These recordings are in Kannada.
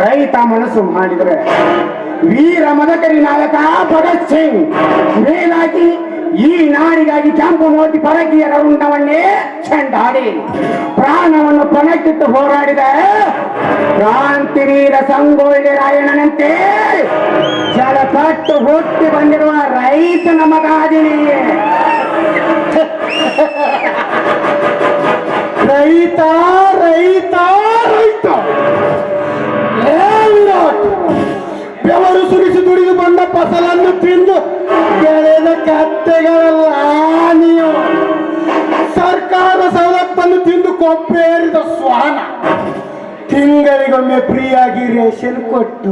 ರೈತ ಮನಸ್ಸು ಮಾಡಿದರೆ ವೀರ ಮದಕರಿ ನಾಯಕ ಭಗತ್ ಸಿಂಗ್ ಮೇಲಾಗಿ ಈ ನಾಡಿಗಾಗಿ ಕೆಂಪು ಮೋತಿ ಪರಕೀಯರ ರುಂಡವನ್ನೇ ಚೆಂಡಾಡಿ ಪ್ರಾಣವನ್ನು ಪಣಕ್ಕಿಟ್ಟು ಹೋರಾಡಿದ ಕ್ರಾಂತಿವೀರ ಸಂಗೊಳ್ಳಿ ರಾಯಣ್ಣನಂತೆ ಜಲಪಟ್ಟು ಹುಟ್ಟಿ ಬಂದಿರುವ ರೈತನ ಮಗಾದಿನಿ. ರೈತ ರೈತ ರೈತ ಬೆವರು ಸುರಿಸಿ ದುಡಿದು ಬಂದ ಫಸಲನ್ನು ತಿಂದು ಬೆಳೆದ ಕತ್ತೆಗಳಲ್ಲ ನೀವು. ಸರ್ಕಾರದ ಸವಲತ್ತನ್ನು ತಿಂದು ಕೊಪ್ಪೇರಿದ ಶ್ವಾನ. ತಿಂಗಳಿಗೊಮ್ಮೆ ಫ್ರೀಯಾಗಿ ರೇಷನ್ ಕೊಟ್ಟು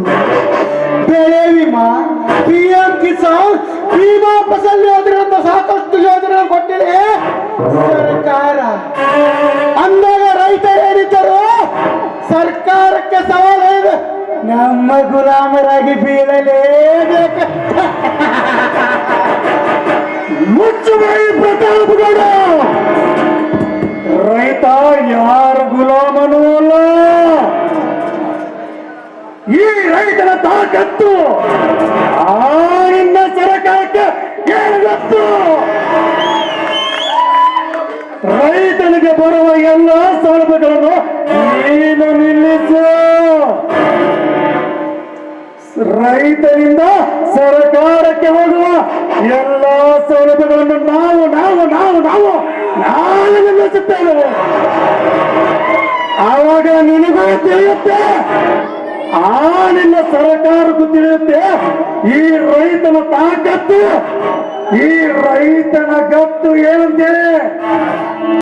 ಬೆಳೆ ವಿಮಾ, PM ಕಿಸಾನ್, ವಿಮಾ ಫಸಲ್ ಯೋಜನೆ ಅಂತ ಸಾಕಷ್ಟು ಯೋಜನೆ ಕೊಟ್ಟಿದೆ ಸರ್ಕಾರ. ಅಂದಾಗ ರೈತ ಹೇಳಿದ್ದರು ಸರ್ಕಾರಕ್ಕೆ ಸವಾಲು ಇದೆ, ನಮ್ಮ ಗುಲಾಮರಾಗಿ ಬೀಳಲೇಬೇಕು. ಮುಚ್ಚುಬಾಯಿ ಪ್ರತಾಪಗೌಡ, ರೈತ ಯಾರ ಗುಲಾಮನೂ ಅಲ್ಲ. ಈ ರೈತನ ತಾಕತ್ತು ನಿನ್ನ ಸರ್ಕಾರಕ್ಕೆ ಏನು ಗೊತ್ತು? ರೈತನಿಗೆ ಬರುವ ಎಲ್ಲ ಸೌಲಭ್ಯಗಳನ್ನು ನೀನು ನಿಲ್ಲಿಸು. ರೈತನಿಂದ ಸರ್ಕಾರಕ್ಕೆ ಹೋಗುವ ಎಲ್ಲ ಸೌಲಭ್ಯಗಳನ್ನು ನಾವು ನಾವು ನಾವು ನಾವು ನಾವು ನಿಲ್ಲಿಸುತ್ತೇವೆ. ಆವಾಗ ನಿನಗೂ ತಿಳಿಯುತ್ತೆ, ನಿನ್ನ ಸರ್ಕಾರಕ್ಕೂ ತಿಳಿಯುತ್ತೆ ಈ ರೈತನ ತಾಕತ್ತು, ಈ ರೈತನ ಗತ್ತು ಏನಂತೇಳಿ.